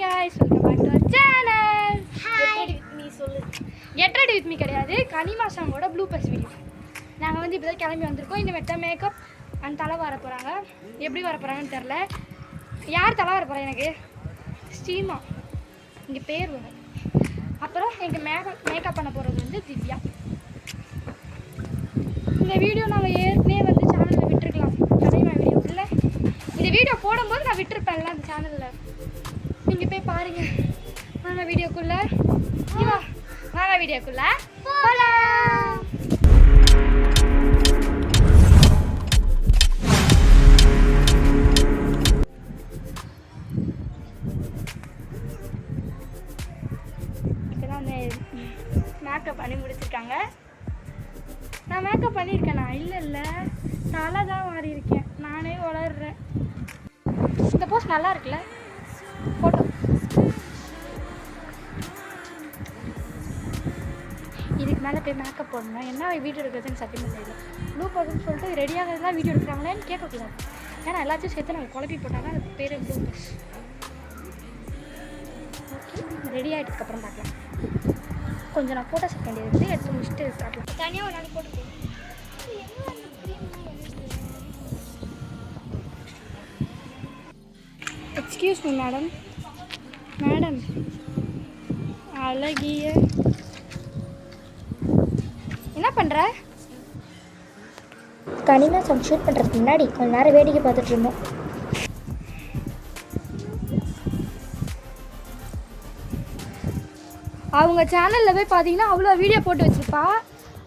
guys, welcome back to our channel. Get ready with me கிடையாது கனிமா சாங்கோட bloopers video. நாங்க வந்து இப்போதான் கிளம்பி வந்திருக்கோம். இந்த மெட்ட மேக்கப் அண்ட் தலை வர போறாங்க. எப்படி வர போறாங்கன்னு தெரியல. யார் தலை வர போறா எனக்கு? ஸ்ரீமா. இங்க பேர் வரும். அப்புறம் எங்க மேக்கப் பண்ண போறது வந்து திவ்யா. இந்த வீடியோ நாங்க ஏற்கனவே வந்து சேனல்ல விட்டுருக்கலாம். கனிமா வீடியோ இல்ல. இந்த வீடியோ போடும்போது நான் விட்டுருப்பேன்ல அந்த சேனல்ல. நீங்க போய் பாருங்க. வாங்க வீடியோக்குள்ள. வாங்க வீடியோக்குள்ள போலாம். இப்பதான் மேக்கப் பண்ணி முடிச்சிருக்காங்க. நான் மேக்கப் பண்ணியிருக்கேனா? இல்லை தலை தான் மாறி இருக்கேன். நானே வளர்றேன். இந்த போஸ்ட் நல்லா இருக்குல்ல? ஃபோட்டோ இதுக்கு மேலே போய் மேக்கப் போடணும். என்ன வீடியோ எடுக்கிறதுன்னு சத்தியமாக தெரியல. ப்ளூ பர்ஸ்ன்னு சொல்லிட்டு ரெடியாகிறதுலாம் வீடியோ எடுக்கிறாங்களேன்னு கேட்கக்கூடாது. ஏன்னா எல்லாத்தையும் சேர்த்து நாங்கள் குழப்பி போட்டால் தான் அதுக்கு பேர் ப்ளூ பர்ஸ். ஓகே, ரெடி ஆகிட்டதுக்கப்புறம் பார்க்கலாம். கொஞ்சம் நான் ஃபோட்டோ செட் வேண்டியது எடுத்து முடிச்சுட்டு பார்க்கலாம். தனியாக ஒரு நாளைக்கு போட்டு எக்ஸ்கியூஸ் மீ மேடம். மேடம் அழகிய என்ன பண்ணுற? கனிமா சாங் ஷூட் பண்ணுறதுக்கு முன்னாடி கொஞ்ச நேரம் வேடிக்கை பார்த்துட்டு இருந்தோம். அவங்க சேனலில் போய் பார்த்தீங்கன்னா அவ்வளோ வீடியோ போட்டு வச்சுருப்பா.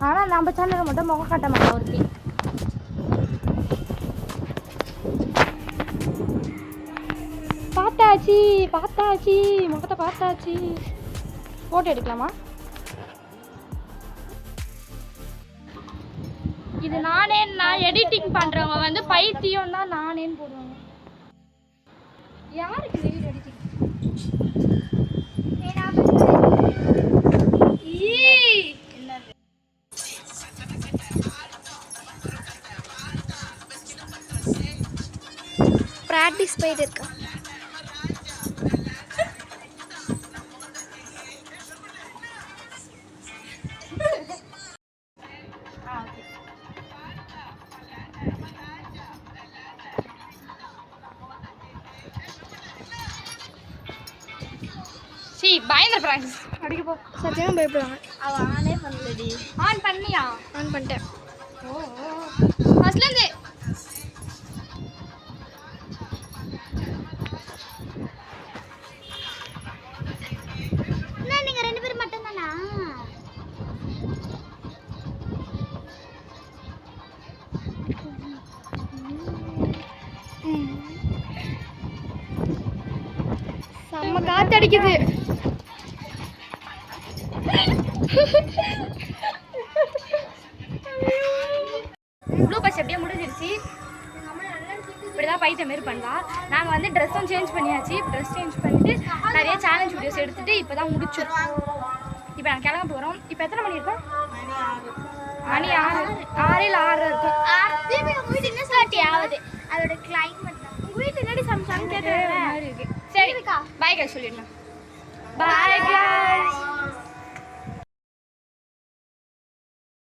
ஆனால் நம்ம சேனலில் மட்டும் முகம் காட்ட மாட்டா ஒருத்தி. பார்த்தாச்சு முகத்தை பார்த்தாச்சு. ஃபோட்டோ எடுக்கலாமா? இது நான் எடிட்டிங் பண்ணுறவங்க வந்து பைத்தியம் தான் நானேன்னு போடுவாங்க. யாருக்கு வீடியோ எடிட்டிங்? ப்ராக்டிஸ் போயிட்டு இருக்கா. பயங்கர பிராங்க்ஸ் அடிக்க போ. சத்தியமாக பயப்படுவாங்க. அவள் ஆனே பண்ணலடி. ஆன் பண்ணியா? ஆன் பண்ணிட்டேன். ஓ ஃபர்ஸ்ட்லேருந்து என்ன நீங்கள் 2 பேரும் மட்டும்தானா? செம்ம காத்தடிக்குது. ப்ளூ பஸ் எப்படியே முடிஞ்சிருச்சு. இப்படிதான் பைத்தியம் மாரி பண்ணலாம். நாங்கள் வந்து ட்ரெஸ்ஸும் சேஞ்ச் பண்ணியாச்சு. ட்ரெஸ் சேஞ்ச் பண்ணிட்டு நிறைய சேலஞ்ச் வீடியோஸ் எடுத்துட்டு இப்போ தான் முடிச்சோம். இப்போ நாங்கள் கிளம்ப போகிறோம். இப்போ எத்தனை மணி இருக்கும்? மணி 6 இருக்கும். ஆகுது. அதோட கிளைமேட் தான். உங்கள் வீட்டில் என்னடி சமைச்சான்னு கேட்டு மாதிரி இருக்கு. சரி பாய் காய்ஸ் சொல்லிடலாம். Bye guys.